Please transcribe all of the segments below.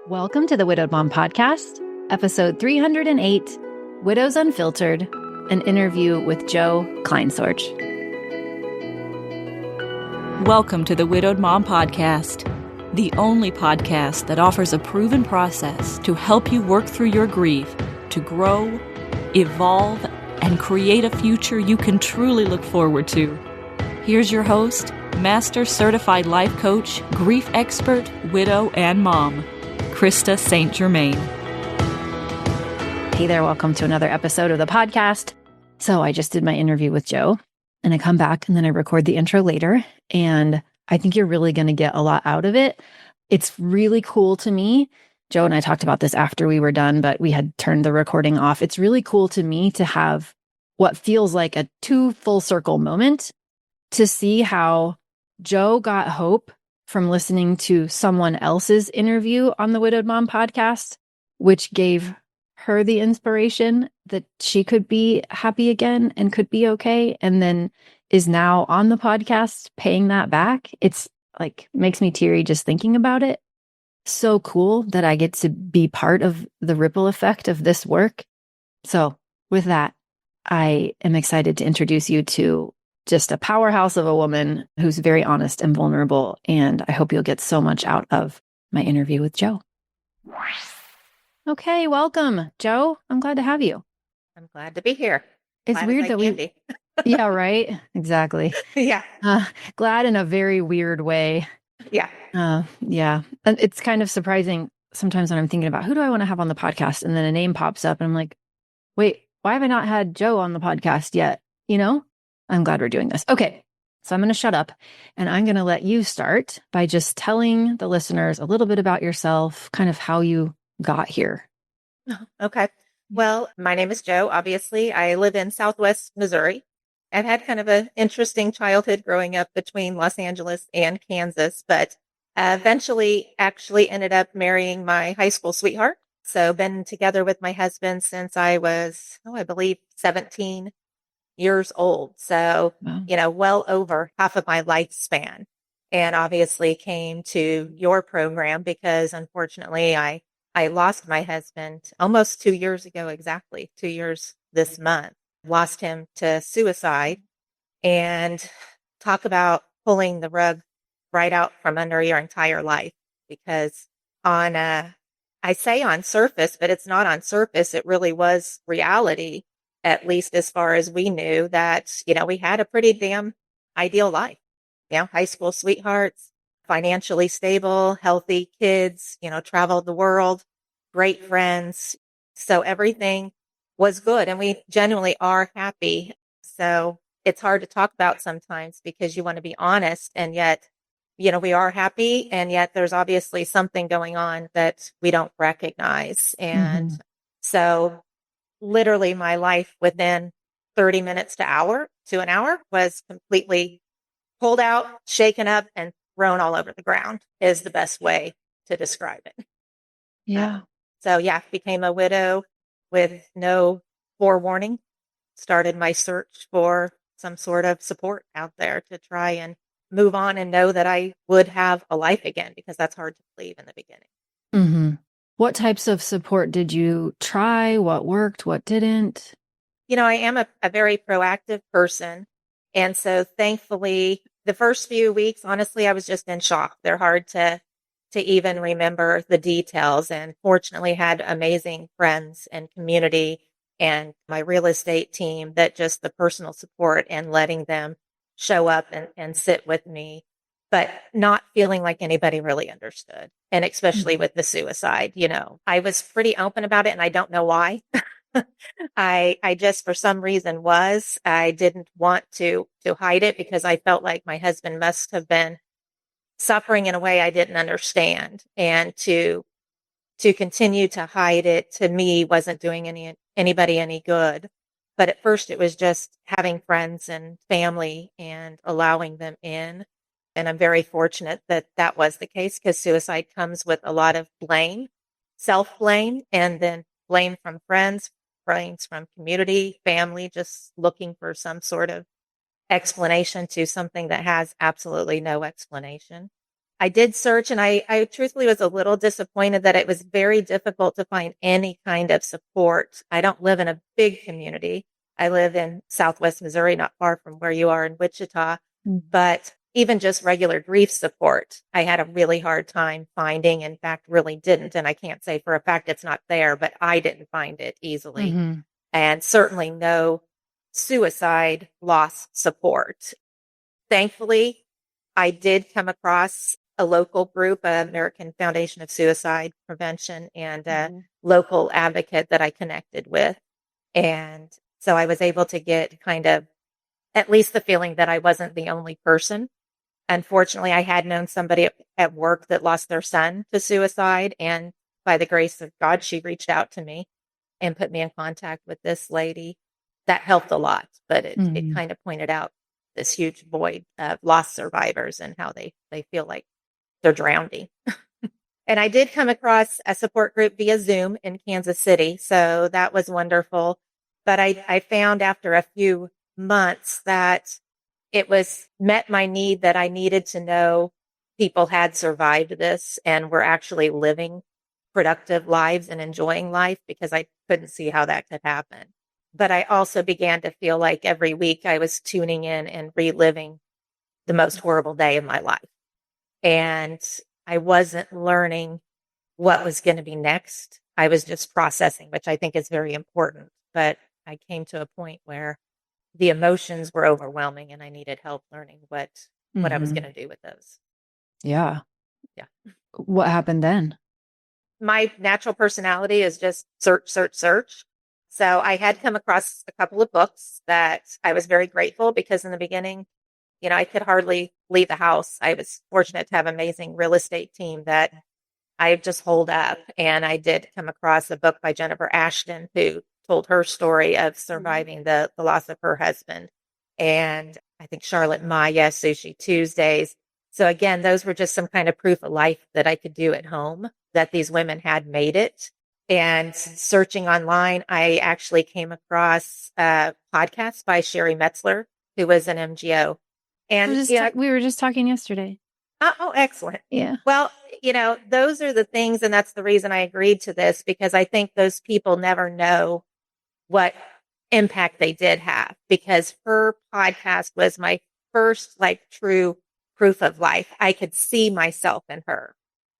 Welcome to the Widowed Mom Podcast, episode 308, Widows Unfiltered, an interview with Jo Kleinsorge. Welcome to the Widowed Mom Podcast, the only podcast that offers a proven process to help you work through your grief, to grow, evolve, and create a future you can truly look forward to. Here's your host, Master Certified Life Coach, Grief Expert, Widow, and Mom, Krista St-Germain. Hey there, welcome to another episode of the podcast. So I just did my interview with Jo, and I come back and then I record the intro later, and I think you're really going to get a lot out of it. It's really cool to me. Jo and I talked about this after we were done, but we had turned the recording off. It's really cool to me to have what feels like a two full circle moment to see how Jo got hope from listening to someone else's interview on the Widowed Mom podcast, which gave her the inspiration that she could be happy again and could be okay, and then is now on the podcast paying that back. It's like makes me teary just thinking about it. So cool that I get to be part of the ripple effect of this work. So with that, I am excited to introduce you to just a powerhouse of a woman who's very honest and vulnerable. And I hope you'll get so much out of my interview with Jo. Okay, welcome, Jo. I'm glad to have you. I'm glad to be here. It's Glad weird as I that can we, be. yeah, right. Exactly. Yeah. Glad in a very weird way. Yeah. Yeah. And it's kind of surprising sometimes when I'm thinking about who do I want to have on the podcast? And then a name pops up and I'm like, wait, why have I not had Jo on the podcast yet? You know? I'm glad we're doing this. Okay. So I'm going to shut up and I'm going to let you start by just telling the listeners a little bit about yourself, kind of how you got here. Okay. Well, my name is Jo. Obviously, I live in Southwest Missouri. I've had kind of an interesting childhood growing up between Los Angeles and Kansas, but eventually actually ended up marrying my high school sweetheart. So been together with my husband since I was, I believe 17 years old. So, Wow. Well over half of my lifespan, and obviously came to your program because unfortunately I lost my husband almost 2 years ago, exactly 2 years this month, lost him to suicide. And talk about pulling the rug right out from under your entire life, because I say on surface, but it's not on surface. It really was reality, at least as far as we knew, that, we had a pretty damn ideal life. High school sweethearts, financially stable, healthy kids, traveled the world, great friends. So everything was good and we genuinely are happy. So it's hard to talk about sometimes because you want to be honest, and yet, we are happy, and yet there's obviously something going on that we don't recognize. And so literally my life within 30 minutes to an hour was completely pulled out, shaken up, and thrown all over the ground is the best way to describe it. Yeah. Became a widow with no forewarning. Started my search for some sort of support out there to try and move on and know that I would have a life again, because that's hard to believe in the beginning. Mm-hmm. What types of support did you try? What worked? What didn't? I am a very proactive person. And so thankfully, the first few weeks, honestly, I was just in shock. They're hard to even remember the details, and fortunately had amazing friends and community and my real estate team that just the personal support and letting them show up and sit with me, but not feeling like anybody really understood. And especially with the suicide, I was pretty open about it, and I don't know why. I just, for some reason I didn't want to hide it, because I felt like my husband must have been suffering in a way I didn't understand. And to continue to hide it, to me, wasn't doing anybody any good. But at first it was just having friends and family and allowing them in. And I'm very fortunate that that was the case, because suicide comes with a lot of blame, self-blame, and then blame from friends, blames from community, family, just looking for some sort of explanation to something that has absolutely no explanation. I did search, and I truthfully was a little disappointed that it was very difficult to find any kind of support. I don't live in a big community. I live in Southwest Missouri, not far from where you are in Wichita, but even just regular grief support, I had a really hard time finding. In fact, really didn't. And I can't say for a fact it's not there, but I didn't find it easily. Mm-hmm. And certainly no suicide loss support. Thankfully, I did come across a local group, American Foundation of Suicide Prevention, and a local advocate that I connected with. And so I was able to get kind of at least the feeling that I wasn't the only person. Unfortunately, I had known somebody at work that lost their son to suicide. And by the grace of God, she reached out to me and put me in contact with this lady. That helped a lot, but it kind of pointed out this huge void of lost survivors and how they feel like they're drowning. And I did come across a support group via Zoom in Kansas City. So that was wonderful. But I found after a few months that it met my need that I needed to know people had survived this and were actually living productive lives and enjoying life, because I couldn't see how that could happen. But I also began to feel like every week I was tuning in and reliving the most horrible day of my life. And I wasn't learning what was going to be next. I was just processing, which I think is very important. But I came to a point where the emotions were overwhelming and I needed help learning what I was going to do with those. Yeah. Yeah. What happened then? My natural personality is just search, search, search. So I had come across a couple of books that I was very grateful, because in the beginning, I could hardly leave the house. I was fortunate to have an amazing real estate team that I just hold up. And I did come across a book by Jennifer Ashton, who told her story of surviving the loss of her husband. And I think Charlotte Maya, Sushi Tuesdays. So again, those were just some kind of proof of life that I could do at home, that these women had made it. And searching online, I actually came across a podcast by Sherry Metzler, who was an MGO. And we were just talking yesterday. Oh, excellent. Yeah. Well, those are the things, and that's the reason I agreed to this, because I think those people never know what impact they did have, because her podcast was my first true proof of life. I could see myself in her.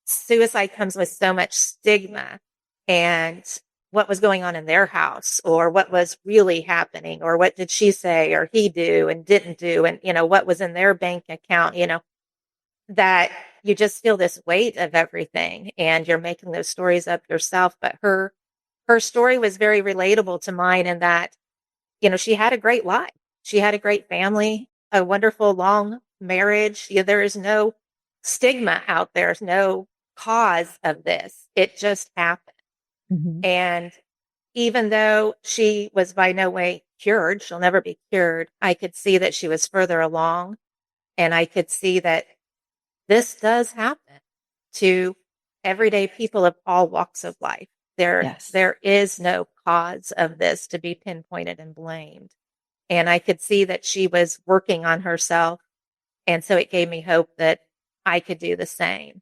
Suicide comes with so much stigma, and what was going on in their house, or what was really happening, or what did she say or he do and didn't do, and what was in their bank account, that you just feel this weight of everything, and you're making those stories up yourself. But her story was very relatable to mine, in that she had a great life, she had a great family, a wonderful long marriage. There is no stigma out there, there's no cause of this, it just happened. And even though she was by no way cured, she'll never be cured, I could see that she was further along, and I could see that this does happen to everyday people of all walks of life. There is no cause of this to be pinpointed and blamed. And I could see that she was working on herself. And so it gave me hope that I could do the same.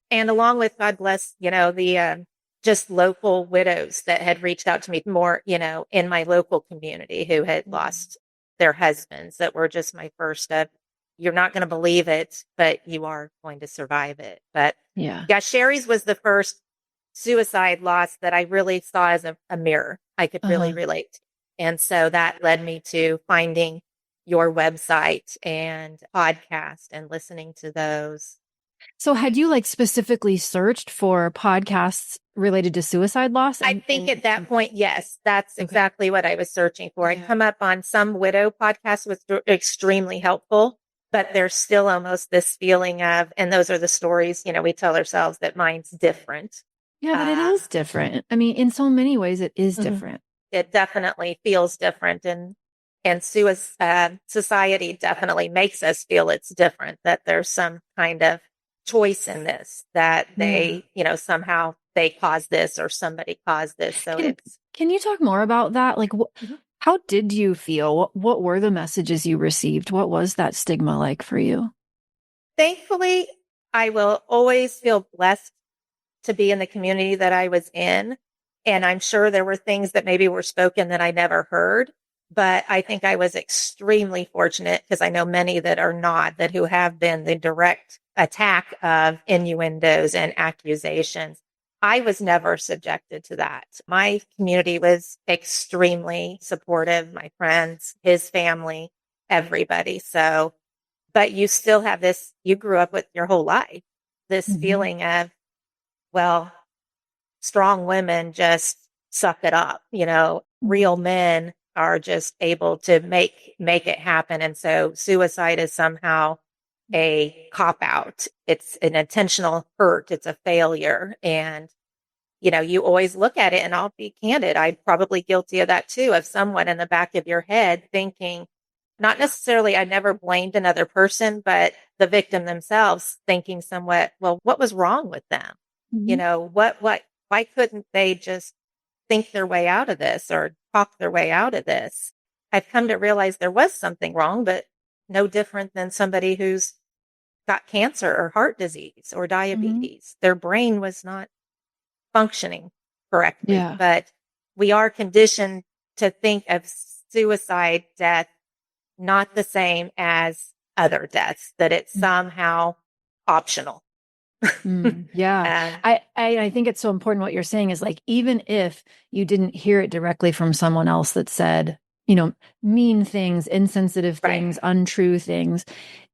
And along with, God bless, the just local widows that had reached out to me more, in my local community, who had lost their husbands, that were just my first you're not going to believe it, but you are going to survive it. But yeah, Sherry's was the first suicide loss that I really saw as a mirror I could really relate to. And so that led me to finding your website and podcast and listening to those. So had you specifically searched for podcasts related to suicide loss? I think at that point, yes, that's exactly what I was searching for. Yeah. I come up on some widow podcasts, was extremely helpful, but there's still almost this feeling of, and those are the stories, we tell ourselves that mine's different. Yeah, but it is different. I mean, in so many ways, it is different. It definitely feels different. And society definitely makes us feel it's different, that there's some kind of choice in this, that they, somehow they caused this or somebody caused this. So can you talk more about that? How did you feel? What were the messages you received? What was that stigma like for you? Thankfully, I will always feel blessed to be in the community that I was in. And I'm sure there were things that maybe were spoken that I never heard. But I think I was extremely fortunate because I know many that are not, that who have been the direct attack of innuendos and accusations. I was never subjected to that. My community was extremely supportive, my friends, his family, everybody. So, but you still have this, you grew up with your whole life, this feeling of, well, strong women just suck it up. Real men are just able to make it happen. And so suicide is somehow a cop out. It's an intentional hurt. It's a failure. And, you always look at it, and I'll be candid. I'm probably guilty of that too, of someone in the back of your head thinking, not necessarily, I never blamed another person, but the victim themselves thinking somewhat, well, what was wrong with them? Why couldn't they just think their way out of this or talk their way out of this? I've come to realize there was something wrong, but no different than somebody who's got cancer or heart disease or diabetes. Their brain was not functioning correctly, Yeah. but we are conditioned to think of suicide death not the same as other deaths, that it's somehow optional. Yeah. I think it's so important what you're saying is like, even if you didn't hear it directly from someone else that said, mean things, insensitive things, untrue things,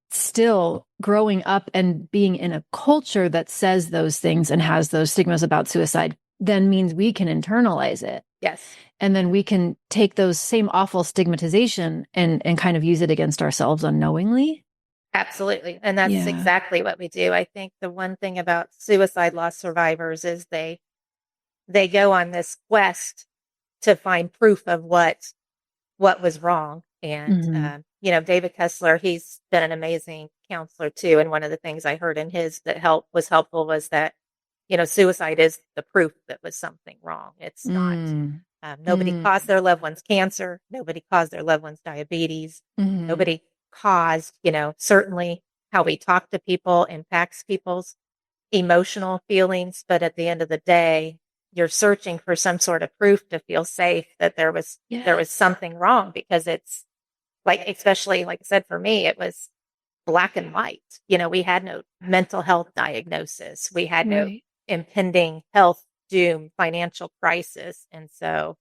still growing up and being in a culture that says those things and has those stigmas about suicide then means we can internalize it. Yes. And then we can take those same awful stigmatization and kind of use it against ourselves unknowingly. Absolutely. And that's exactly what we do. I think the one thing about suicide loss survivors is they go on this quest to find proof of what was wrong. And, David Kessler, he's been an amazing counselor too. And one of the things I heard in his that was helpful was that, suicide is the proof that was something wrong. It's not, nobody caused their loved ones cancer. Nobody caused their loved ones diabetes. Nobody caused, certainly how we talk to people impacts people's emotional feelings. But at the end of the day, you're searching for some sort of proof to feel safe that there was something wrong, because it's like, especially like I said, for me, it was black and white. We had no mental health diagnosis. We had no impending health doom, financial crisis. And so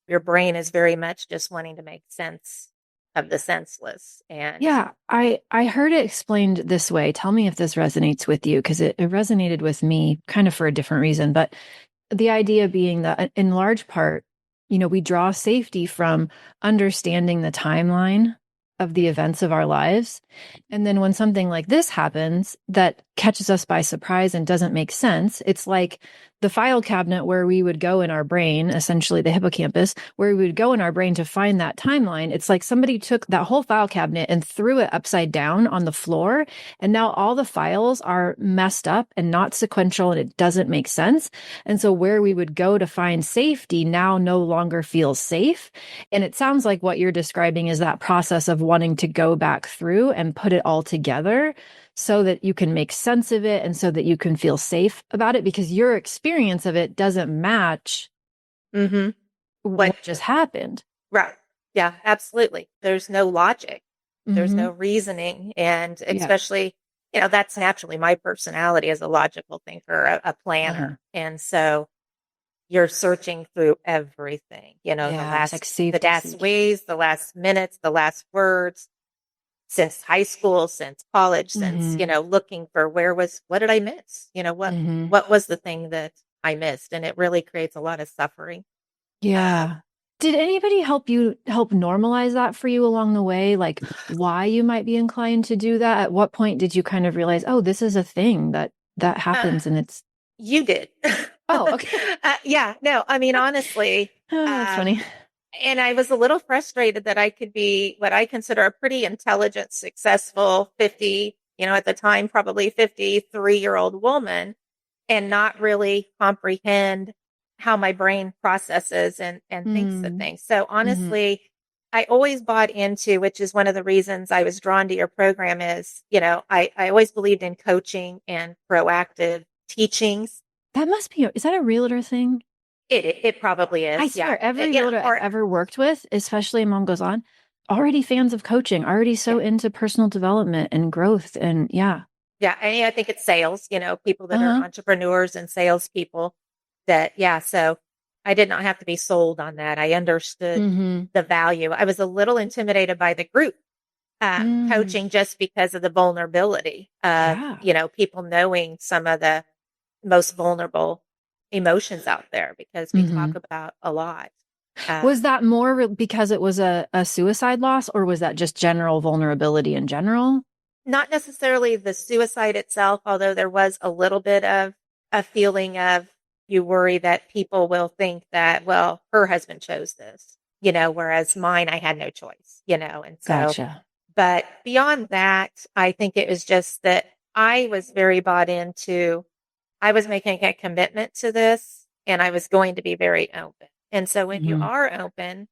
your brain is very much just wanting to make sense of the senseless. And I heard it explained this way. Tell me if this resonates with you, because it resonated with me kind of for a different reason. But the idea being that in large part, we draw safety from understanding the timeline of the events of our lives. And then when something like this happens that catches us by surprise and doesn't make sense, it's like the file cabinet where we would go in our brain, essentially the hippocampus, where we would go in our brain to find that timeline. It's like somebody took that whole file cabinet and threw it upside down on the floor. And now all the files are messed up and not sequential, and it doesn't make sense. And so where we would go to find safety now no longer feels safe. And it sounds like what you're describing is that process of wanting to go back through and put it all together so that you can make sense of it and so that you can feel safe about it, because your experience of it doesn't match what just happened. Right. Yeah, absolutely. There's no logic. There's no reasoning. And especially, that's naturally my personality as a logical thinker, a planner. And so you're searching through everything, the last ways, the last minutes, the last words, since high school, since college, since, looking for what did I miss? What was the thing that I missed? And it really creates a lot of suffering. Yeah. Did anybody help normalize that for you along the way? Like why you might be inclined to do that? At what point did you kind of realize, oh, this is a thing that happens and it's. You did. Oh, okay. Yeah, no, I mean, honestly. That's funny. And I was a little frustrated that I could be what I consider a pretty intelligent, successful 50, at the time, probably 53-year-old woman, and not really comprehend how my brain processes and thinks of things. So honestly, I always bought into, which is one of the reasons I was drawn to your program is, I always believed in coaching and proactive teachings. That must be, is that a realtor thing? It probably I is. Yeah. swear, every realtor I've ever worked with, especially Mom Goes On, already fans of coaching, already so into personal development and growth. And yeah. Yeah. And I think it's sales, people that are entrepreneurs and salespeople that, yeah. So I did not have to be sold on that. I understood the value. I was a little intimidated by the group coaching just because of the vulnerability of, people knowing some of the most vulnerable emotions out there because we talk about a lot. Was that more because it was a suicide loss, or was that just general vulnerability in general? Not necessarily the suicide itself, although there was a little bit of a feeling of you worry that people will think that, well, her husband chose this, whereas mine, I had no choice, and so, Gotcha. But beyond that, I think it was just that I was very bought into, I was making a commitment to this and I was going to be very open. And so when you are open,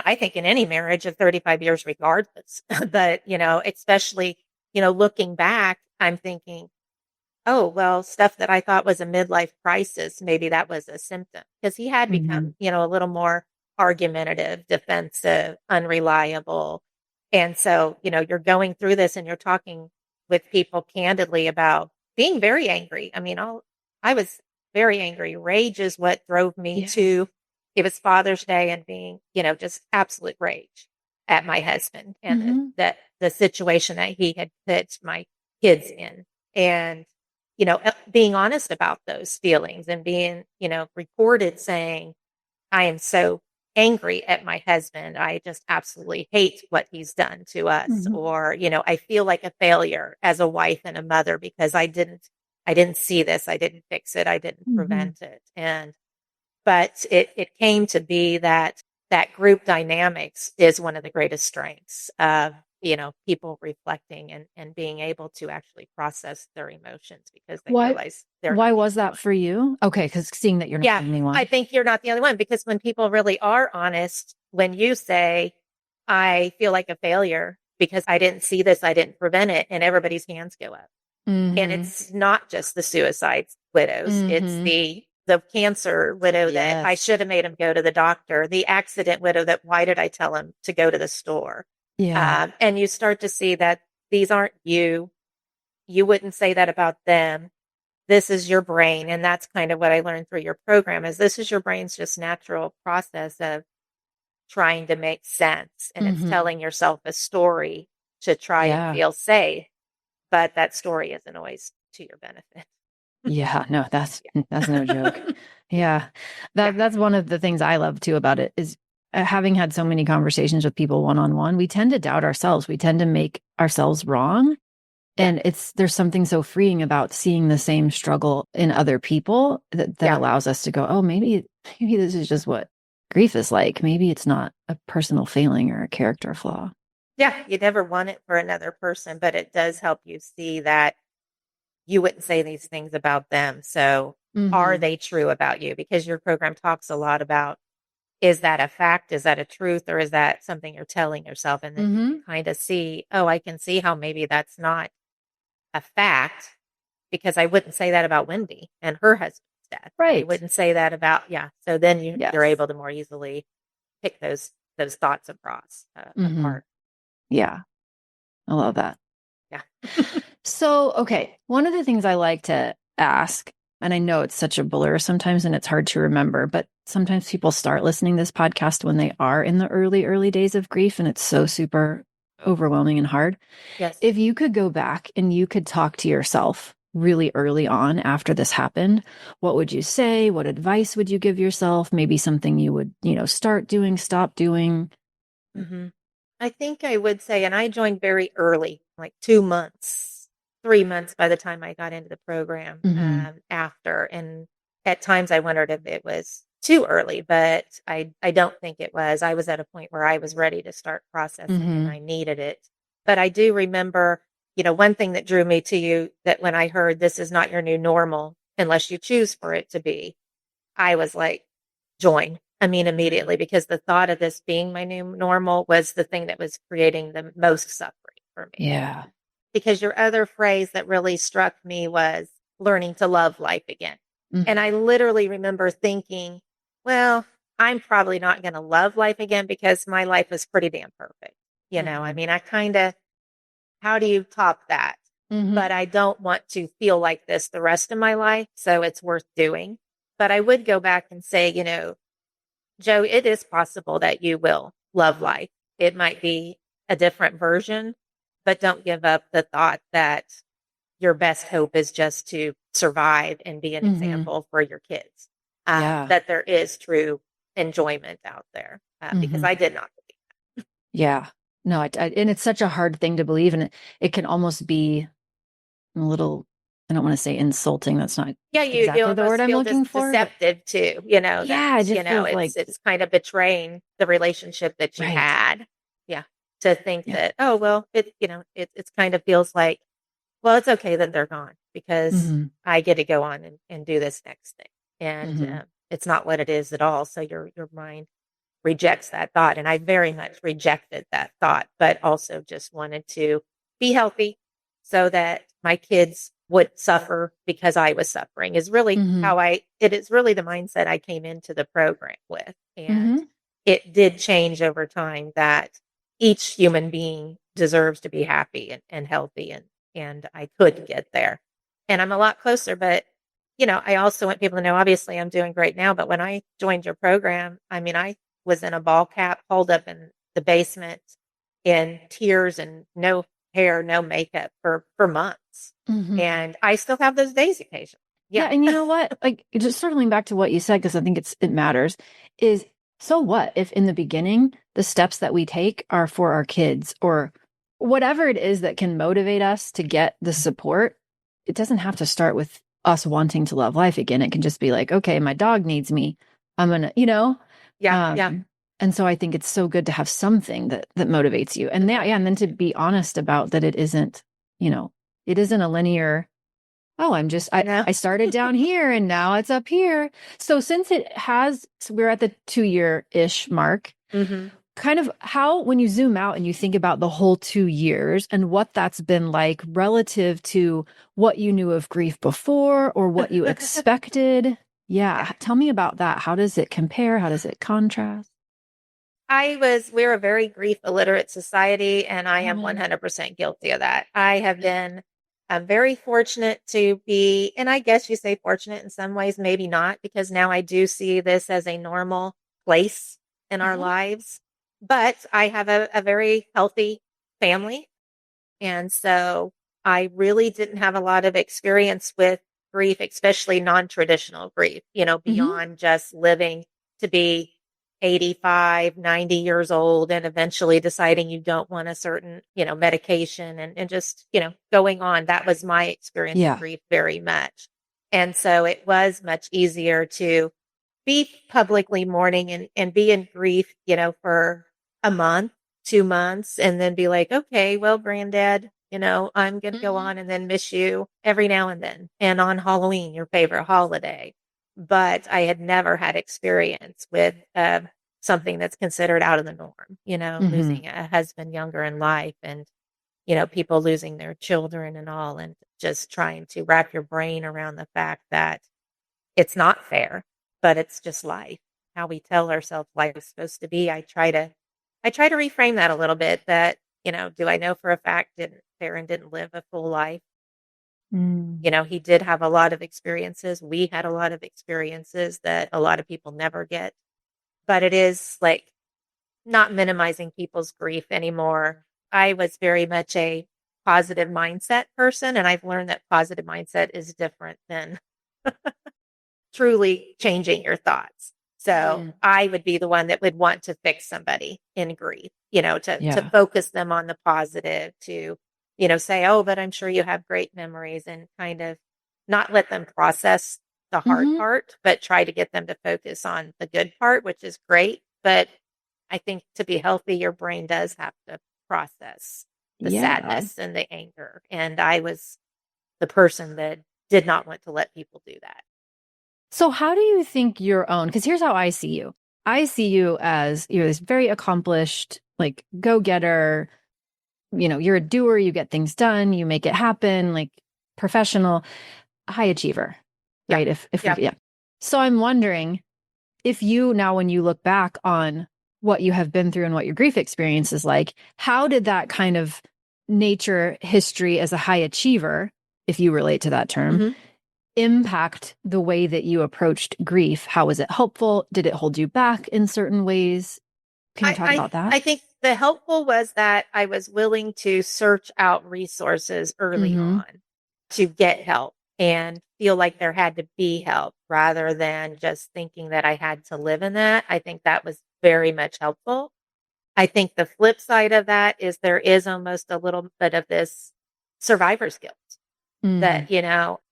I think in any marriage of 35 years, regardless, but, especially, looking back, I'm thinking, oh, well, stuff that I thought was a midlife crisis, maybe that was a symptom because he had become, a little more argumentative, defensive, unreliable. And so, you're going through this and you're talking with people candidly about being very angry. I mean, I was very angry. Rage is what drove me to, it was Father's Day and being, just absolute rage at my husband and that the situation that he had put my kids in. And, being honest about those feelings and being, recorded saying, I am so angry at my husband. I just absolutely hate what he's done to us. Or, I feel like a failure as a wife and a mother because I didn't see this. I didn't fix it. I didn't prevent it. But it came to be that group dynamics is one of the greatest strengths of, people reflecting and being able to actually process their emotions because they realize they're why was that for you? Okay, because seeing that you're not the only one. I think you're not the only one because when people really are honest, when you say, I feel like a failure because I didn't see this, I didn't prevent it, and everybody's hands go up. And it's not just the suicide widows, it's the cancer widow that I should have made him go to the doctor, the accident widow that why did I tell him to go to the store? Yeah. And you start to see that these aren't you. You wouldn't say that about them. This is your brain. And that's kind of what I learned through your program is this is your brain's just natural process of trying to make sense. And it's telling yourself a story to try and feel safe. But that story isn't always to your benefit. Yeah, no, that's no joke. Yeah. That's one of the things I love too about it is having had so many conversations with people one-on-one, we tend to doubt ourselves. We tend to make ourselves wrong. And there's something so freeing about seeing the same struggle in other people that allows us to go, oh, maybe this is just what grief is like. Maybe it's not a personal failing or a character flaw. Yeah, you never want it for another person, but it does help you see that you wouldn't say these things about them. So are they true about you? Because your program talks a lot about, is that a fact? Is that a truth? Or is that something you're telling yourself? And then you kind of see, oh, I can see how maybe that's not a fact because I wouldn't say that about Wendy and her husband's death. Right. I wouldn't say that about, So then you're able to more easily pick those thoughts across apart. Yeah. I love that. Yeah. So, okay. One of the things I like to ask, and I know it's such a blur sometimes and it's hard to remember, but sometimes people start listening to this podcast when they are in the early days of grief and it's so super overwhelming and hard. Yes. If you could go back and you could talk to yourself really early on after this happened, what would you say? What advice would you give yourself? Maybe something you would, start doing, stop doing? I think I would say, and I joined very early, like 2 months, 3 months by the time I got into the program after. And at times I wondered if it was too early, but I don't think it was. I was at a point where I was ready to start processing and I needed it. But I do remember, one thing that drew me to you that when I heard this is not your new normal unless you choose for it to be, I was like, join. I mean, immediately, because the thought of this being my new normal was the thing that was creating the most suffering for me. Yeah. Because your other phrase that really struck me was learning to love life again. And I literally remember thinking, well, I'm probably not going to love life again because my life is pretty damn perfect. I mean, I kind of, how do you top that? But I don't want to feel like this the rest of my life. So it's worth doing. But I would go back and say, Jo, it is possible that you will love life. It might be a different version, but don't give up the thought that your best hope is just to survive and be an example for your kids. Yeah. That there is true enjoyment out there, because I did not believe. Yeah. No, and it's such a hard thing to believe. And it can almost be a little, I don't want to say insulting. That's not Yeah, you exactly the word almost I'm feel looking for. But deceptive too. yeah, it just feels like, it's kind of betraying the relationship that you right. had. Yeah, to think Yeah. that, oh well, it's kind of feels like, well, it's okay that they're gone because I get to go on and do this next thing, and it's not what it is at all. So your mind rejects that thought, and I very much rejected that thought, but also just wanted to be healthy so that my kids would suffer because I was suffering is really it is really the mindset I came into the program with. And it did change over time that each human being deserves to be happy and healthy, and I could get there. And I'm a lot closer, but I also want people to know, obviously I'm doing great now, but when I joined your program, I mean, I was in a ball cap, holed up in the basement in tears and no hair, no makeup for months. And I still have those days occasionally. Yeah. And you know what? Like, just circling back to what you said, because I think it matters, is so what if in the beginning, the steps that we take are for our kids or whatever it is that can motivate us to get the support? It doesn't have to start with us wanting to love life again. It can just be like, okay, my dog needs me. I'm going to, Yeah. And so I think it's so good to have something that motivates you. And and then to be honest about that it isn't, it isn't a linear, oh, I started down here and now it's up here. So since we're at the 2-year-ish mark, kind of how, when you zoom out and you think about the whole 2 years and what that's been like relative to what you knew of grief before or what you expected. Yeah. Tell me about that. How does it compare? How does it contrast? We're a very grief illiterate society, and I am 100% guilty of that. I have been very fortunate to be, and I guess you say fortunate in some ways, maybe not, because now I do see this as a normal place in our lives. But I have a very healthy family. And so I really didn't have a lot of experience with grief, especially non-traditional grief, beyond just living to be 85, 90 years old and eventually deciding you don't want a certain, medication and just, going on. That was my experience of grief very much. And so it was much easier to be publicly mourning and be in grief, for a month, 2 months, and then be like, okay, well, granddad, I'm going to go on and then miss you every now and then. And on Halloween, your favorite holiday. But I had never had experience with something that's considered out of the norm, losing a husband younger in life and, people losing their children and all, and just trying to wrap your brain around the fact that it's not fair, but it's just life. How we tell ourselves life is supposed to be. I try to reframe that a little bit that, do I know for a fact that Farron didn't live a full life? He did have a lot of experiences. We had a lot of experiences that a lot of people never get. But it is like not minimizing people's grief anymore. I was very much a positive mindset person, and I've learned that positive mindset is different than truly changing your thoughts. So I would be the one that would want to fix somebody in grief, to focus them on the positive, to, say, oh, but I'm sure you have great memories, and kind of not let them process the hard part, but try to get them to focus on the good part, which is great. But I think to be healthy, your brain does have to process the sadness and the anger. And I was the person that did not want to let people do that. So how do you think your own, because here's how I see you. I see you as you're this very accomplished, like go-getter, you're a doer, you get things done, you make it happen, like professional, high achiever, Yeah. right? If Yeah. we, yeah. So I'm wondering if you now, when you look back on what you have been through and what your grief experience is like, how did that kind of nature history as a high achiever, if you relate to that term, impact the way that you approached grief? How was it helpful? Did it hold you back in certain ways? Can you talk about that? I think the helpful was that I was willing to search out resources early on to get help and feel like there had to be help rather than just thinking that I had to live in that. I think that was very much helpful. I think the flip side of that is there is almost a little bit of this survivor's guilt that,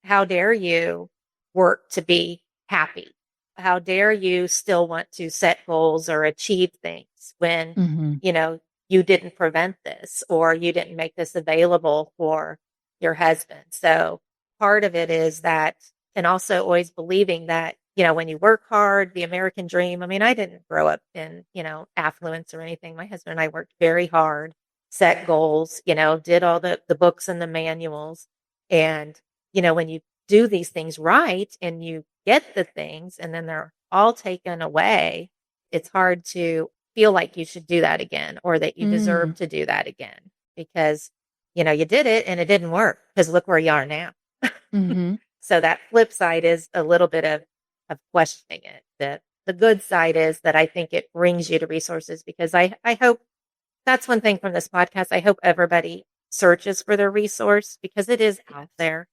how dare you work to be happy? How dare you still want to set goals or achieve things when, you didn't prevent this or you didn't make this available for your husband. So part of it is that, and also always believing that, when you work hard, the American dream. I mean, I didn't grow up in, affluence or anything. My husband and I worked very hard, set goals, did all the books and the manuals. And, when you do these things right and you get the things and then they're all taken away, it's hard to feel like you should do that again or that you deserve to do that again because, you did it and it didn't work because look where you are now. So that flip side is a little bit of questioning it. The good side is that I think it brings you to resources because I hope that's one thing from this podcast. I hope everybody searches for their resource because it is out there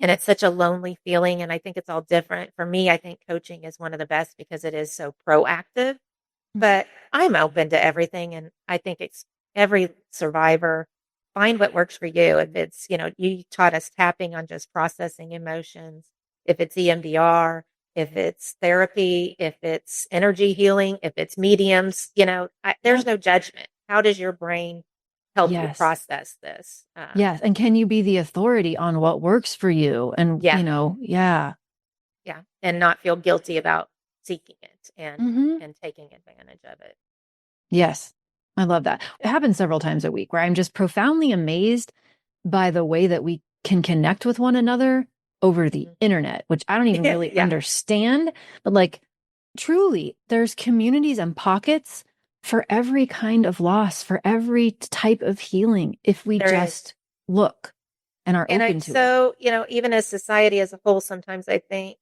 and it's such a lonely feeling. And I think it's all different. For me, I think coaching is one of the best because it is so proactive, but I'm open to everything. And I think it's every survivor, find what works for you. If it's, you taught us tapping on just processing emotions, if it's EMDR, if it's therapy, if it's energy healing, if it's mediums, there's no judgment. How does your brain help you process this? Yes. And can you be the authority on what works for you? And, Yeah. And not feel guilty about seeking it and taking advantage of it. Yes. I love that. It happens several times a week where I'm just profoundly amazed by the way that we can connect with one another over the internet, which I don't even really understand. But like, truly, there's communities and pockets for every kind of loss, for every type of healing, if we just look and are open to it. So, even as society as a whole, sometimes I think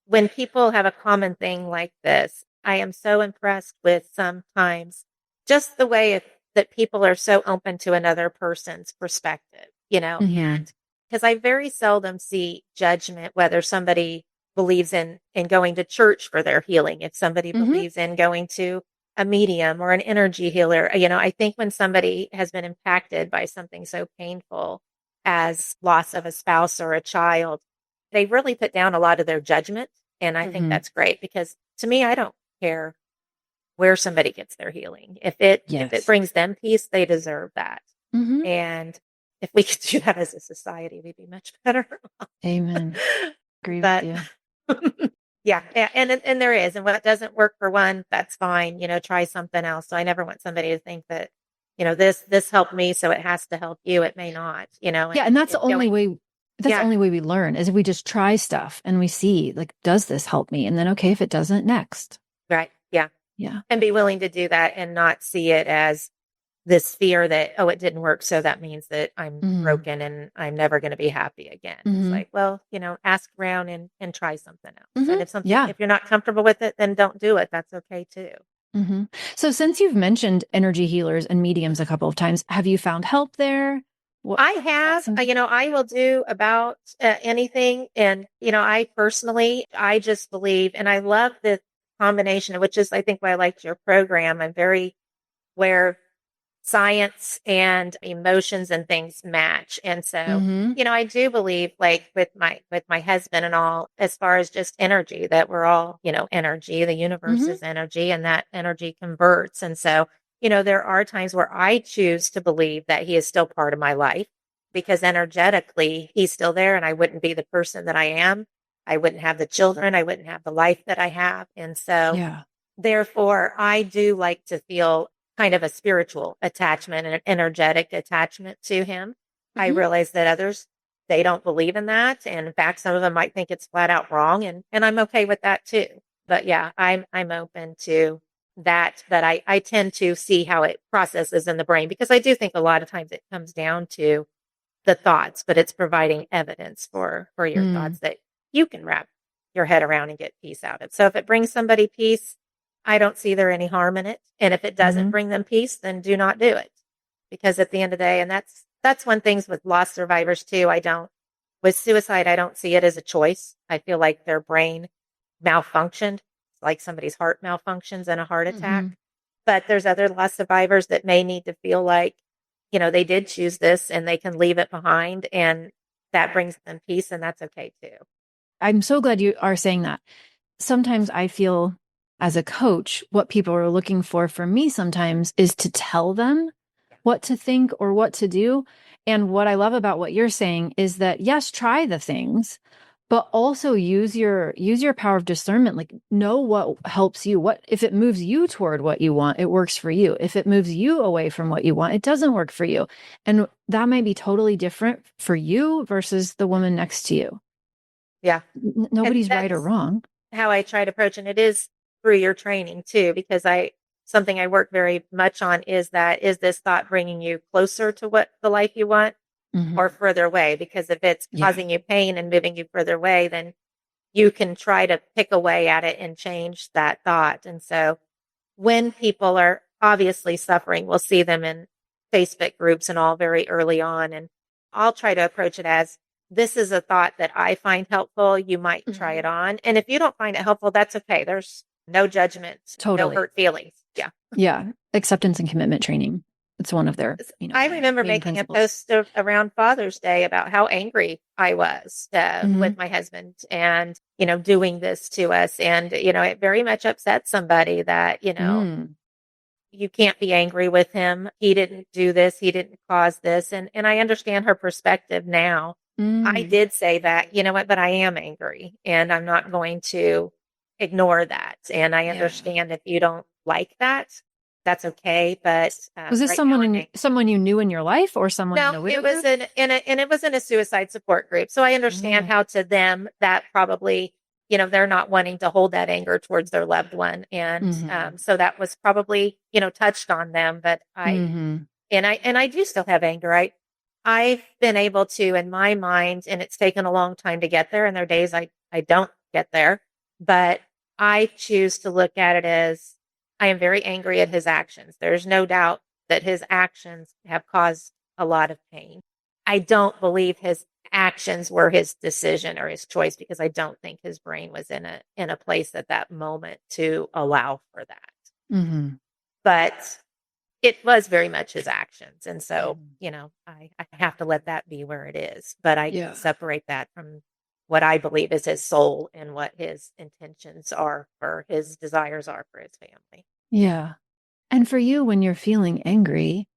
when people have a common thing like this, I am so impressed with sometimes just the way that people are so open to another person's perspective, and because I very seldom see judgment, whether somebody believes in going to church for their healing, if somebody believes in going to a medium or an energy healer. I think when somebody has been impacted by something so painful as loss of a spouse or a child, they really put down a lot of their judgment. And I think that's great because to me, I don't care where somebody gets their healing. If it brings them peace, they deserve that. And if we could do that as a society, we'd be much better. Amen. Agree with you. And there is, and what doesn't work for one, that's fine. Try something else. So I never want somebody to think that, this helped me, so it has to help you. It may not, and that's the only way. That's the only way we learn is if we just try stuff and we see, like, does this help me? And then, okay, if it doesn't, next. Right. Yeah. Yeah. And be willing to do that and not see it as this fear that, it didn't work. So that means that I'm broken and I'm never going to be happy again. It's like, well, ask around and try something else. And if you're not comfortable with it, then don't do it. That's okay too. So since you've mentioned energy healers and mediums a couple of times, have you found help there? I have, I will do about anything. And, I personally, I just believe, and I love the combination, which is, I think, why I liked your program. I'm very aware science and emotions and things match. And so, I do believe, like with my husband and all, as far as just energy, that we're all, energy, the universe is energy, and that energy converts. And so, there are times where I choose to believe that he is still part of my life because energetically he's still there and I wouldn't be the person that I am. I wouldn't have the children. I wouldn't have the life that I have. And so Therefore, I do like to feel kind of a spiritual attachment and an energetic attachment to him. I Mhm. realize that others, they don't believe in that. And in fact, some of them might think it's flat out wrong. And I'm okay with that too. But yeah, I'm open to that. But I tend to see how it processes in the brain because I do think a lot of times it comes down to the thoughts, but it's providing evidence for your Mm. thoughts that you can wrap your head around and get peace out of. So if it brings somebody peace, I don't see there any harm in it. And if it doesn't Mhm. bring them peace, then do not do it. Because at the end of the day, and that's one things with loss survivors too. With suicide, I don't see it as a choice. I feel like their brain malfunctioned, like somebody's heart malfunctions in a heart attack. Mhm. But there's other loss survivors that may need to feel like, they did choose this and they can leave it behind and that brings them peace and that's okay too. I'm so glad you are saying that. Sometimes I feel as a coach, what people are looking for me sometimes is to tell them what to think or what to do. And what I love about what you're saying is that yes, try the things, but also use your power of discernment. Like know what helps you. What if it moves you toward what you want, it works for you. If it moves you away from what you want, it doesn't work for you. And that might be totally different for you versus the woman next to you. Yeah. And Nobody's right or that's wrong. how I try to approach, and it is through your training too, because something I work very much on is this thought bringing you closer to what the life you want or Mhm. further away? Because if it's Yeah. causing you pain and moving you further away, then you can try to pick away at it and change that thought. And so when people are obviously suffering, we'll see them in Facebook groups and all very early on. And I'll try to approach it as this is a thought that I find helpful. You might try it Mhm. on. And if you don't find it helpful, that's okay. There's no judgment, no Totally. hurt feelings. Yeah. Yeah. Acceptance and commitment training. It's one of their, I remember main making a principles. post around Father's Day about how angry I was Mhm. with my husband and, doing this to us. And, it very much upset somebody that, Mm. you can't be angry with him. He didn't do this. He didn't cause this. And I understand her perspective now. I Mm. did say that, you know what, but I am angry and I'm not going to ignore that. And I Yeah. understand if you don't like that, that's okay. But Was this right now I'm angry. someone you knew in your life or someone in No, a it widow was group? and it was in a suicide support group. So I understand Mm. how to them that probably, they're not wanting to hold that anger towards their loved one. And Mhm. so that was probably, touched on them. But Mhm. I do still have anger. I've been able to in my mind, and it's taken a long time to get there. And there are days I don't get there, but I choose to look at it as I am very angry at his actions. There's no doubt that his actions have caused a lot of pain. I don't believe his actions were his decision or his choice because I don't think his brain was in a place at that moment to allow for that. Mhm. But it was very much his actions. And so, Mhm. I have to let that be where it is. But I can Yeah. separate that from what I believe is his soul and what his intentions are for his desires are for his family. Yeah. And for you, when you're feeling angry,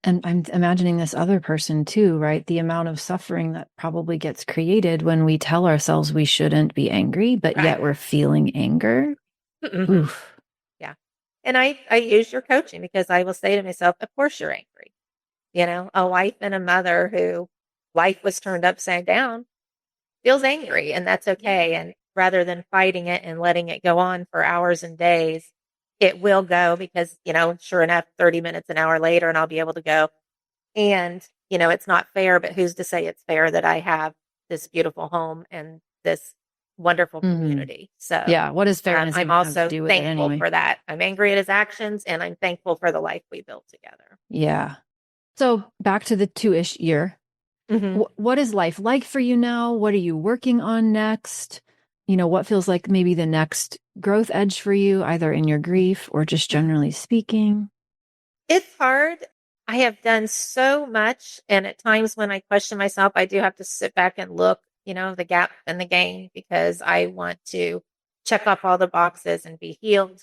and I'm imagining this other person too, right? The amount of suffering that probably gets created when we tell ourselves we shouldn't be angry, but Right. yet we're feeling anger. Hmm. Oof. Yeah. And I use your coaching because I will say to myself, of course you're angry. A wife and a mother who life was turned upside down feels angry, and that's okay. Yeah. And rather than fighting it and letting it go on for hours and days, it will go because, sure enough, 30 minutes, an hour later, and I'll be able to go. And, it's not fair, but who's to say it's fair that I have this beautiful home and this wonderful Mhm. community? So Yeah. What does fairness I'm even have to also do with it thankful anyway? for that. I'm angry at his actions and I'm thankful for the life we built together. Yeah. So back to the 2-ish year. Hmm. What is life like for you now? What are you working on next? What feels like maybe the next growth edge for you, either in your grief or just generally speaking? It's hard. I have done so much. And at times when I question myself, I do have to sit back and look, the gap in the gain because I want to check off all the boxes and be healed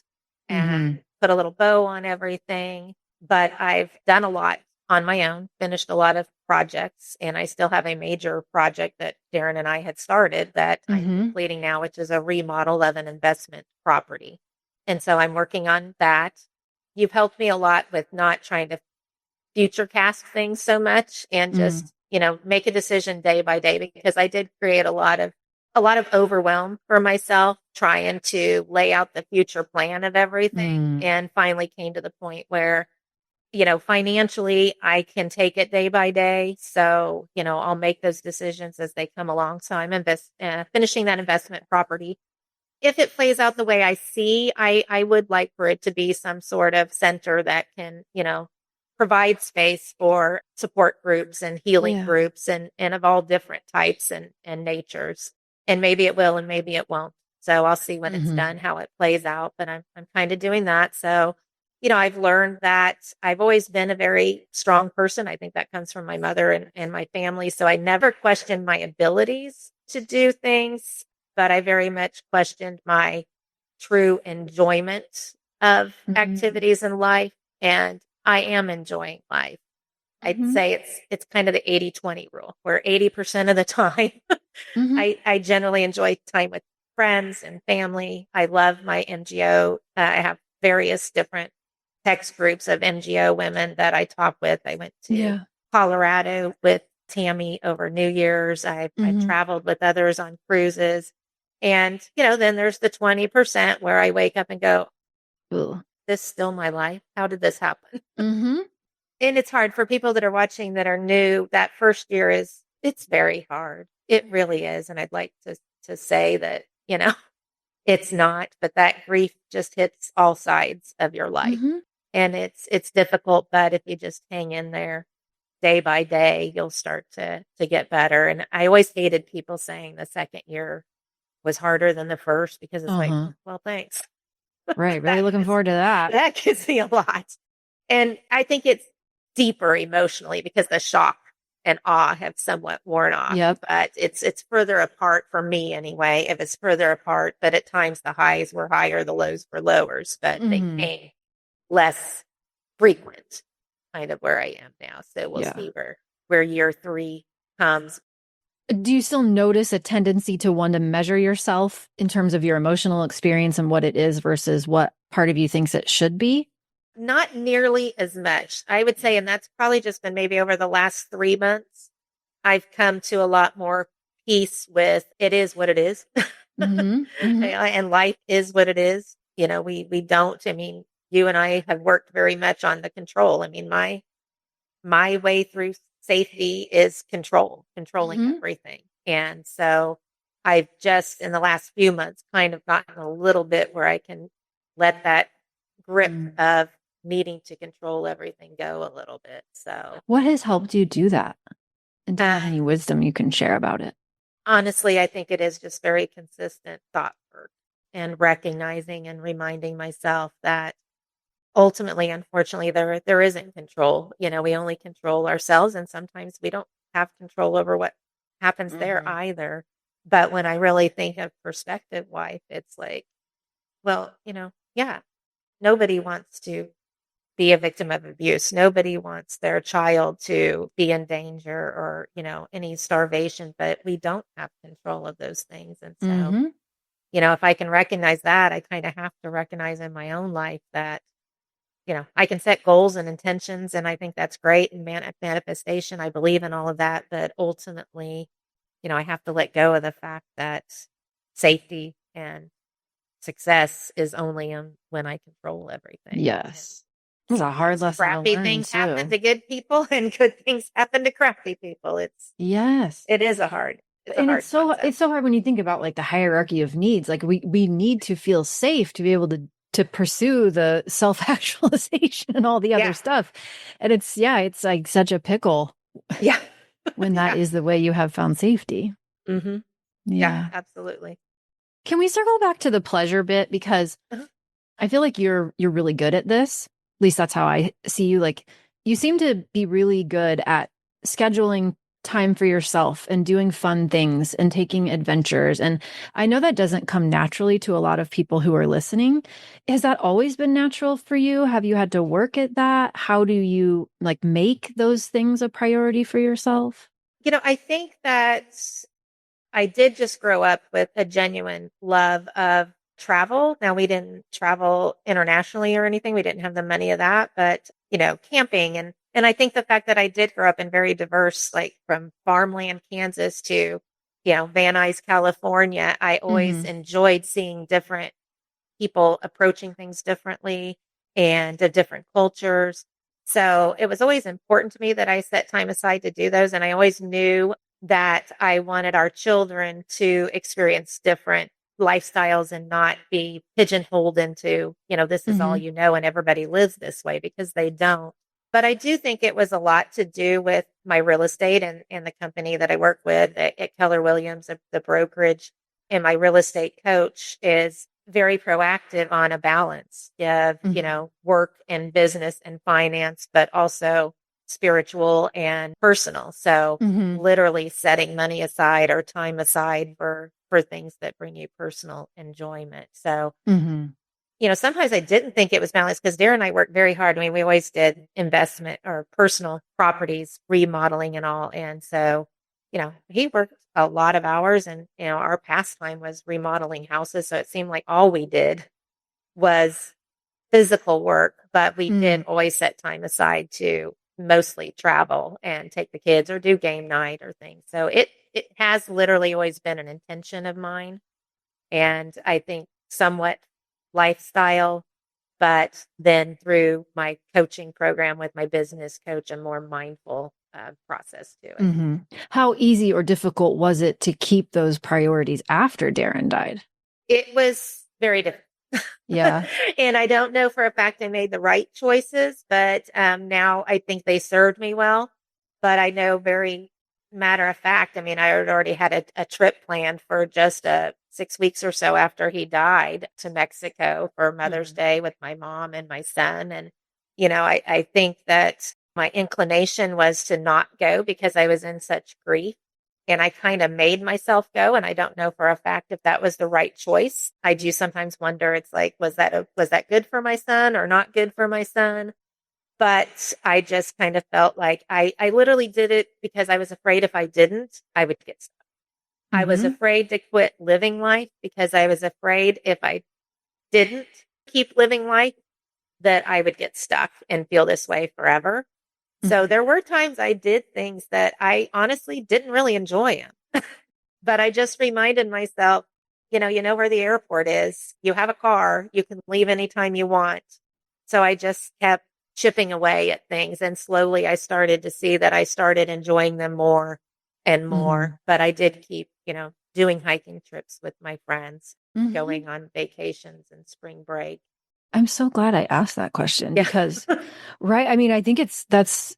Hmm. and put a little bow on everything. But I've done a lot on my own, finished a lot of projects, and I still have a major project that Darren and I had started that I'm Hmm. completing now, which is a remodel of an investment property. And so I'm working on that. You've helped me a lot with not trying to future cast things so much and Mm. just, make a decision day by day, because I did create a lot of overwhelm for myself trying to lay out the future plan of everything, Mm. and finally came to the point where, financially I can take it day by day. So, I'll make those decisions as they come along. So I'm finishing that investment property. If it plays out the way I see, I would like for it to be some sort of center that can, provide space for support groups and healing Yeah. groups and of all different types and natures. And maybe it will and maybe it won't. So I'll see when it's Mm-hmm. done how it plays out. But I'm kind of doing that. So, I've learned that I've always been a very strong person. I think that comes from my mother and my family. So I never questioned my abilities to do things, but I very much questioned my true enjoyment of Mm-hmm. activities in life. And I am enjoying life. I'd Mm-hmm. say it's kind of the 80-20 rule, where 80% of the time Mm-hmm. I generally enjoy time with friends and family. I love my NGO. I have various different text groups of NGO women that I talk with. I went to Yeah. Colorado with Tammy over New Year's. I've Mm-hmm. traveled with others on cruises. And, then there's the 20% where I wake up and go, Ooh. this is still my life. How did this happen? Mm-hmm. And it's hard for people that are watching that are new. That first year it's very hard. It really is. And I'd like to say that, it's not, but that grief just hits all sides of your life. Mm-hmm. And it's difficult, but if you just hang in there day by day, you'll start to get better. And I always hated people saying the second year was harder than the first, because it's like, Uh-huh. well, thanks. Right. Really That looking gives forward to that. that gives me a lot. And I think it's deeper emotionally because the shock and awe have somewhat worn off. Yep. But it's further apart for me anyway, if it's further apart. But at times the highs were higher, the lows were lowers, but they Mm-hmm. came less frequent, kind of where I am now. So we'll Yeah. see where year 3 comes. Do you still notice a tendency to want to measure yourself in terms of your emotional experience and what it is versus what part of you thinks it should be? Not nearly as much, I would say, and that's probably just been maybe over the last 3 months. I've come to a lot more peace with it is what it is. Mm-hmm. Mm-hmm. And life is what it is. We don't, I mean, you and I have worked very much on the control. I mean, my way through safety is controlling Mm-hmm. everything. And so I've just in the last few months kind of gotten a little bit where I can let that grip Mm. of needing to control everything go a little bit. So, What has helped you do that? And do you uh, have any wisdom you can share about it? honestly, I think it is just very consistent thought work and recognizing and reminding myself that ultimately, unfortunately, there isn't control. We only control ourselves, and sometimes we don't have control over what happens there Mm-hmm. either. But when I really think of perspective wife, it's like, well, yeah, nobody wants to be a victim of abuse. Nobody wants their child to be in danger or, any starvation, but we don't have control of those things. And so, Mm-hmm. if I can recognize that, I kind of have to recognize in my own life that, I can set goals and intentions, and I think that's great. And manifestation, I believe in all of that. But ultimately, I have to let go of the fact that safety and success is only when I control everything. Yes. It's a hard Sometimes lesson to crappy learn things happen too. to good people and good things happen to crappy people. Yes. It is a And hard it's concept. so hard when you think about like the hierarchy of needs. Like we need to feel safe to be able to pursue the self-actualization and all the other Yeah. stuff. And it's like such a pickle Yeah. when that Yeah. is the way you have found safety. Hmm. Yeah, Yeah. absolutely. Can we circle back to the pleasure bit? Because Uh-huh. I feel like you're really good at this. At least that's how I see you. Like you seem to be really good at scheduling time for yourself and doing fun things and taking adventures. And I know that doesn't come naturally to a lot of people who are listening. Has that always been natural for you? Have you had to work at that? How do you like make those things a priority for yourself? I think that I did just grow up with a genuine love of travel. Now, we didn't travel internationally or anything. We didn't have the money of that, but camping and I think the fact that I did grow up in very diverse, like from farmland, Kansas to, Van Nuys, California, I always Mm-hmm. enjoyed seeing different people approaching things differently and the different cultures. So it was always important to me that I set time aside to do those. And I always knew that I wanted our children to experience different lifestyles and not be pigeonholed into, this is all Mm-hmm. you know, and everybody lives this way, because they don't. But I do think it was a lot to do with my real estate and the company that I work with at Keller Williams, the brokerage. And my real estate coach is very proactive on a balance of, work and business and finance, but also spiritual and personal. So Mm-hmm. literally setting money aside or time aside for things that bring you personal enjoyment. So, Mm-hmm. sometimes I didn't think it was balanced because Darren and I worked very hard. I mean, we always did investment or personal properties, remodeling and all. And so, he worked a lot of hours and, our pastime was remodeling houses. So it seemed like all we did was physical work, but we did Mm. always set time aside to mostly travel and take the kids or do game night or things. So it has literally always been an intention of mine. And I think somewhat lifestyle, but then through my coaching program with my business coach, a more mindful process to it. Mm-hmm. How easy or difficult was it to keep those priorities after Darren died? It was very difficult. Yeah. And I don't know for a fact I made the right choices, but now I think they served me well. But I know very matter of fact, I mean, I had already had a trip planned for just 6 weeks or so after he died to Mexico for Mother's Mm-hmm. Day with my mom and my son. And, I think that my inclination was to not go because I was in such grief. And I kind of made myself go, and I don't know for a fact if that was the right choice. I do sometimes wonder, it's like, was that good for my son or not good for my son? But I just kind of felt like I literally did it because I was afraid if I didn't, I would get stuck. I was Mm-hmm. afraid to quit living life because I was afraid if I didn't keep living life, that I would get stuck and feel this way forever. So Mm-hmm. there were times I did things that I honestly didn't really enjoy them. But I just reminded myself, you know where the airport is. You have a car. You can leave anytime you want. So I just kept chipping away at things. And slowly I started to see that I started enjoying them more and Mm-hmm. more. But I did keep, doing hiking trips with my friends, Mm-hmm. going on vacations and spring break. I'm so glad I asked that question Yeah. because, right? I mean, I think that's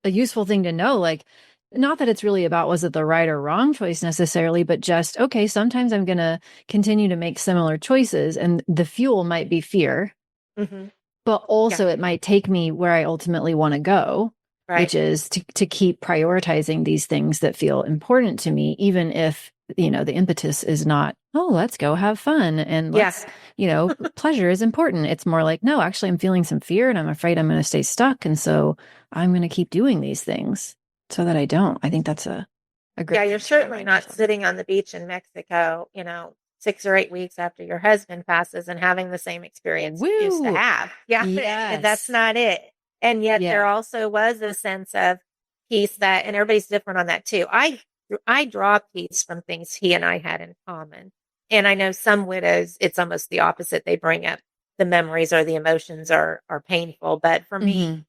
a useful thing to know. Like, not that it's really about was it the right or wrong choice necessarily, but just, okay, sometimes I'm going to continue to make similar choices and the fuel might be fear, Hmm. but Yeah. also it might take me where I ultimately want to go, Right. which is to keep prioritizing these things that feel important to me, even if, the impetus is not, oh, let's go have fun and Yeah. pleasure is important. It's more like, no, actually, I'm feeling some fear and I'm afraid I'm going to stay stuck. And so I'm going to keep doing these things so that I don't. I think that's a Yeah, great you're thing to certainly remind not yourself. sitting on the beach in Mexico, 6 or 8 weeks after your husband passes and having the same experience you used to Woo! have. Yeah. And that's Yes. not it. And yet there Yeah. also was a sense of peace and everybody's different on that too. I draw peace from things he and I had in common. And I know some widows, it's almost the opposite. They bring up the memories or the emotions are painful. But for Mm-hmm. me,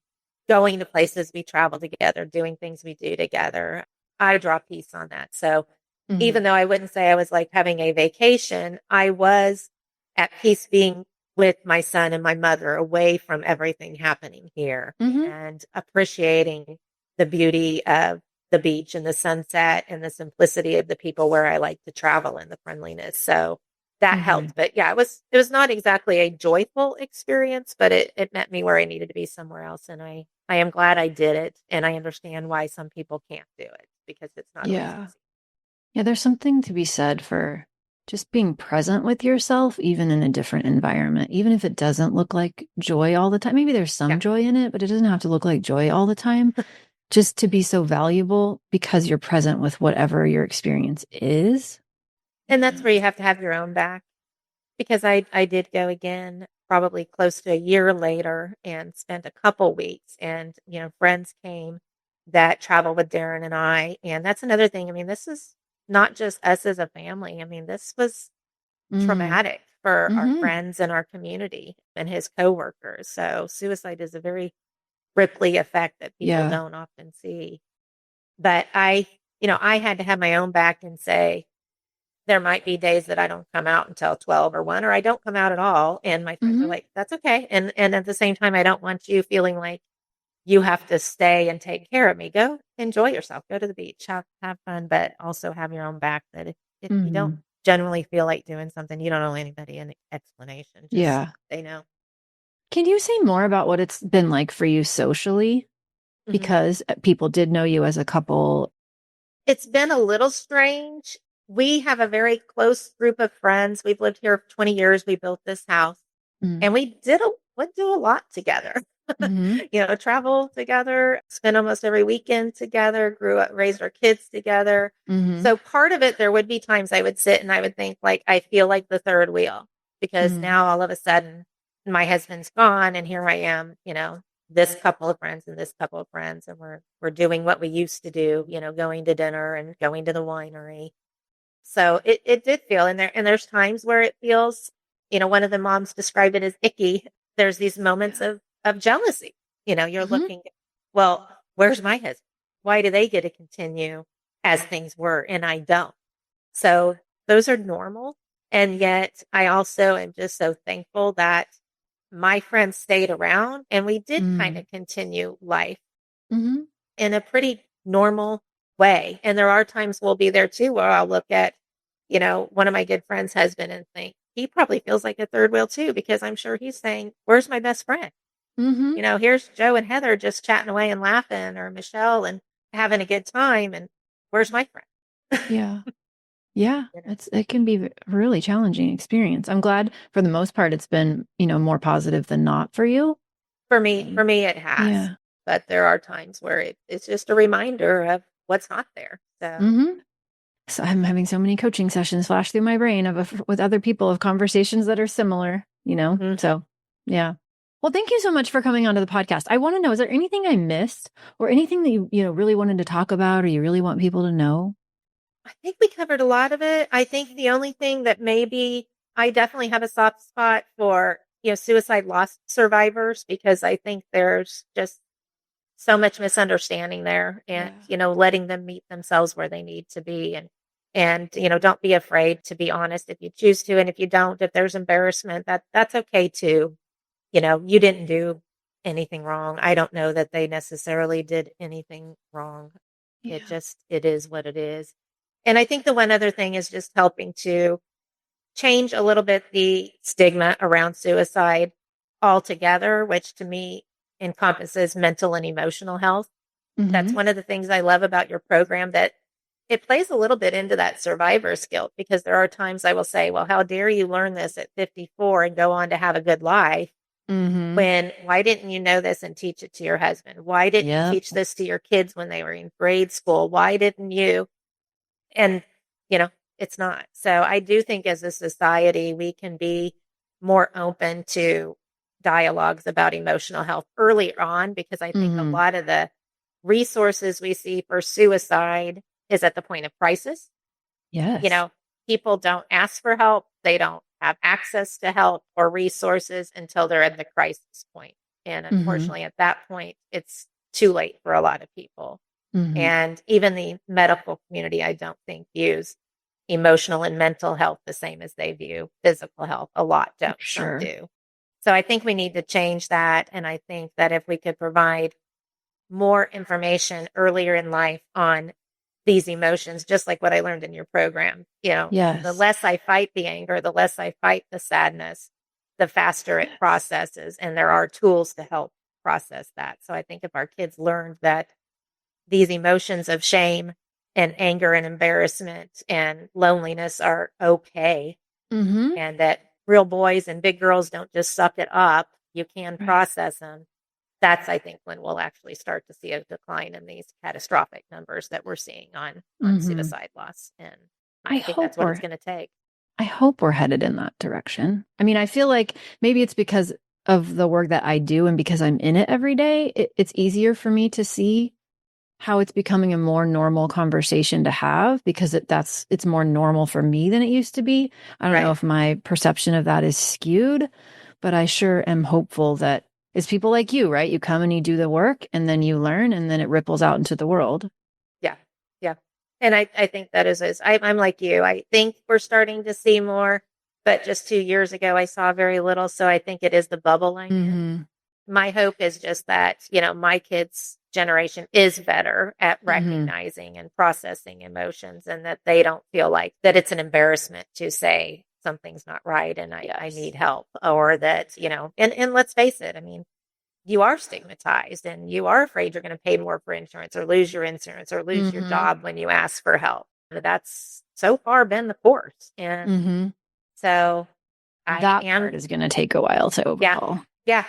going to places we travel together, doing things we do together, I draw peace on that. So Mm-hmm. even though I wouldn't say I was like having a vacation, I was at peace being with my son and my mother away from everything happening here Mm-hmm. and appreciating the beauty of the beach and the sunset and the simplicity of the people where I like to travel and the friendliness. So that Mm-hmm. helped. But yeah, it was not exactly a joyful experience, but it met me where I needed to be somewhere else. And I am glad I did it. And I understand why some people can't do it because it's not always Yeah. easy. Yeah, there's something to be said for just being present with yourself, even in a different environment, even if it doesn't look like joy all the time. Maybe there's some Yeah. joy in it, but it doesn't have to look like joy all the time. Just to be so valuable because you're present with whatever your experience is. And that's where you have to have your own back. because I did go again probably close to a year later and spent a couple weeks, and friends came that travel with Darren and I, and that's another thing. I mean, this is not just us as a family. I mean, this was Mm. traumatic for our Mm-hmm. friends and our community and his coworkers. So suicide is a very ripply effect that people Yeah. don't often see. But I had to have my own back and say, there might be days that I don't come out until 12 or 1, or I don't come out at all. And my friends are Mm-hmm. like, that's okay. And at the same time, I don't want you feeling like you have to stay and take care of me. Go enjoy yourself. Go to the beach, have fun, but also have your own back that if you don't Mm-hmm. generally feel like doing something, you don't owe anybody an explanation. Just Yeah. they know. Can you say more about what it's been like for you socially? Mhm. Because people did know you as a couple. It's been a little strange. We have a very close group of friends. We've lived here for 20 years. We built this house. Mm. And would do a lot together. Mm-hmm. Travel together, spend almost every weekend together, grew up, raised our kids together. Mm-hmm. So part of it, there would be times I would sit and I would think like, I feel like the third wheel because Mm-hmm. now all of a sudden my husband's gone and here I am, this couple of friends and this couple of friends, and we're doing what we used to do, going to dinner and going to the winery. So it did feel in there, and there's times where it feels, one of the moms described it as icky. There's these moments of jealousy. You're Mm-hmm. looking, well, where's my husband? Why do they get to continue as things were and I don't? So those are normal. And yet I also am just so thankful that my friends stayed around and we did kind Mm-hmm. of continue life Mm-hmm. in a pretty normal way. And there are times we'll be there too where I'll look at, one of my good friends' husband and think, he probably feels like a third wheel too, because I'm sure he's saying, where's my best friend? Mm-hmm. Here's Joe and Heather just chatting away and laughing, or Michelle and having a good time. And where's my friend? Yeah. Yeah. you know, It can be a really challenging experience. I'm glad for the most part it's been, more positive than not for you. for me, it has, Yeah. but there are times where it's just a reminder of what's not there. So, Mm-hmm. So I'm having so many coaching sessions flash through my brain with other people of conversations that are similar, mhm. So, yeah. Well, thank you so much for coming onto the podcast. I want to know, is there anything I missed or anything that you really wanted to talk about or you really want people to know? I think we covered a lot of it. I think the only thing that maybe I definitely have a soft spot for, suicide loss survivors, because I think there's just so much misunderstanding there, and, Yeah. letting them meet themselves where they need to be, and, don't be afraid to be honest if you choose to. And if you don't, if there's embarrassment, that's okay too. You didn't do anything wrong. I don't know that they necessarily did anything wrong. Yeah. It is what it is. And I think the one other thing is just helping to change a little bit the stigma around suicide altogether, which to me encompasses mental and emotional health. That's Mm-hmm. one of the things I love about your program, that it plays a little bit into that survivor's guilt, because there are times I will say, well, how dare you learn this at 54 and go on to have a good life? Mm-hmm. Why didn't you know this and teach it to your husband? Why didn't you Yep. teach this to your kids when they were in grade school? Why didn't you? And, you know, it's not. So I do think as a society, we can be more open to dialogues about emotional health earlier on, because I think a Mm-hmm. lot of the resources we see for suicide is at the point of crisis. You Yes. know, people don't ask for help. They don't have access to help or resources until they're at the crisis point. And Mm-hmm. unfortunately, at that point, it's too late for a lot of people. Mm-hmm. And even the medical community, I don't think, views emotional and mental health the same as they view physical health. A lot For don't, some sure. do. So I think we need to change that. And I think that if we could provide more information earlier in life on these emotions, just like what I learned in your program, the Yes. less I fight the anger, the less I fight the sadness, the faster it Yes. processes. And there are tools to help process that. So I think if our kids learned that these emotions of shame and anger and embarrassment and loneliness are okay, Mm-hmm. and that real boys and big girls don't just suck it up, you can Right. process them. That's, I think, when we'll actually start to see a decline in these catastrophic numbers that we're seeing on Mm-hmm. suicide loss. And I I think that's hope what it's we're going to take. I hope we're headed in that direction. I mean, I feel like maybe it's because of the work that I do and because I'm in it every day, it's easier for me to see how it's becoming a more normal conversation to have because it's more normal for me than it used to be. I don't know if my perception of that is skewed, but I sure am hopeful that it's people like you, right? You come and you do the work and then you learn and then it ripples out into the world. Yeah. Yeah. And I think that is, I'm like you. I think we're starting to see more, but just 2 years ago, I saw very little. So I think it is the bubble I'm in. My hope is just that, my kids' generation is better at recognizing and processing emotions and that they don't feel like that it's an embarrassment to say something's not right and I need help or that, and let's face it, I mean, you are stigmatized and you are afraid you're going to pay more for insurance or lose your insurance or lose your job when you ask for help. That's so far been the course. And so that part is going to take a while to overhaul. Yeah.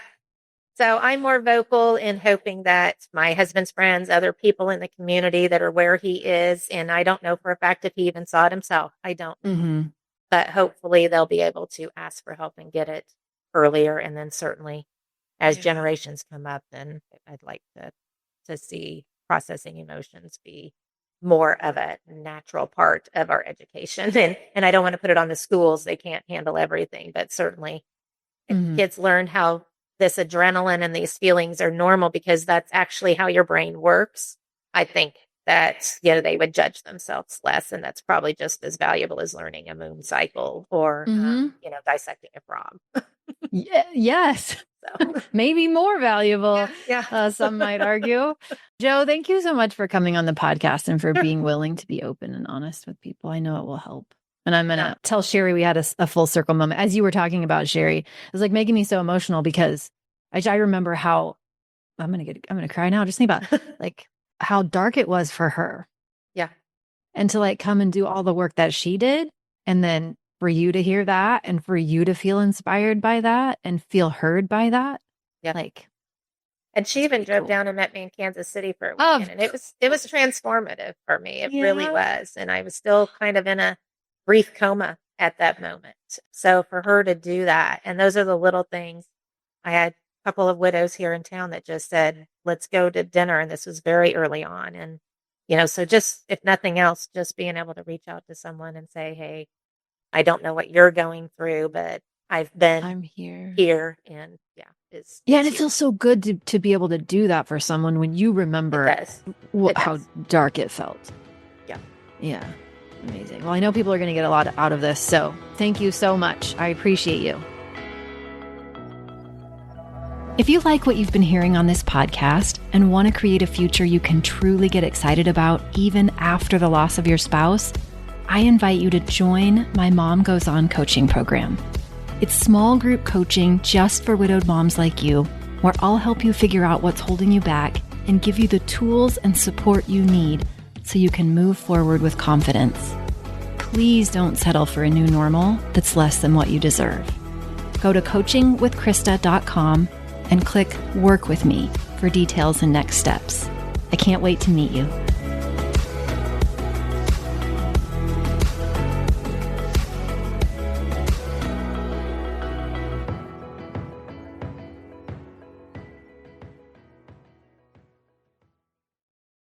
So I'm more vocal in hoping that my husband's friends, other people in the community that are where he is, and I don't know for a fact if he even saw it himself. I don't. But hopefully they'll be able to ask for help and get it earlier. And then certainly as generations come up, then I'd like to see processing emotions be more of a natural part of our education. And I don't want to put it on the schools. They can't handle everything, but certainly if kids learn how this adrenaline and these feelings are normal because that's actually how your brain works, I think that, they would judge themselves less. And that's probably just as valuable as learning a moon cycle or, dissecting a frog. Yes. So. Maybe more valuable, some might argue. Jo, thank you so much for coming on the podcast and for being willing to be open and honest with people. I know it will help. And I'm going to tell Sherry we had a full circle moment. As you were talking about Sherry, it was like making me so emotional because I remember how I'm going to cry now. Just think about like how dark it was for her. Yeah. And to like come and do all the work that she did. And then for you to hear that and for you to feel inspired by that and feel heard by that. Yeah. And she even drove down and met me in Kansas City for a weekend. And it was transformative for me. It really was. And I was still kind of in a brief coma at that moment. So for her to do that, and those are the little things. I had a couple of widows here in town that just said, let's go to dinner. And this was very early on. And, so just, if nothing else, just being able to reach out to someone and say, hey, I don't know what you're going through, but I'm here. And and it feels so good to be able to do that for someone when you remember how dark it felt. Yeah. Amazing. Well, I know people are going to get a lot out of this, so thank you so much. I appreciate you. If you like what you've been hearing on this podcast and want to create a future you can truly get excited about even after the loss of your spouse, I invite you to join my Mom Goes On coaching program. It's small group coaching just for widowed moms like you, where I'll help you figure out what's holding you back and give you the tools and support you need so you can move forward with confidence. Please don't settle for a new normal that's less than what you deserve. Go to coachingwithkrista.com and click Work With Me for details and next steps. I can't wait to meet you.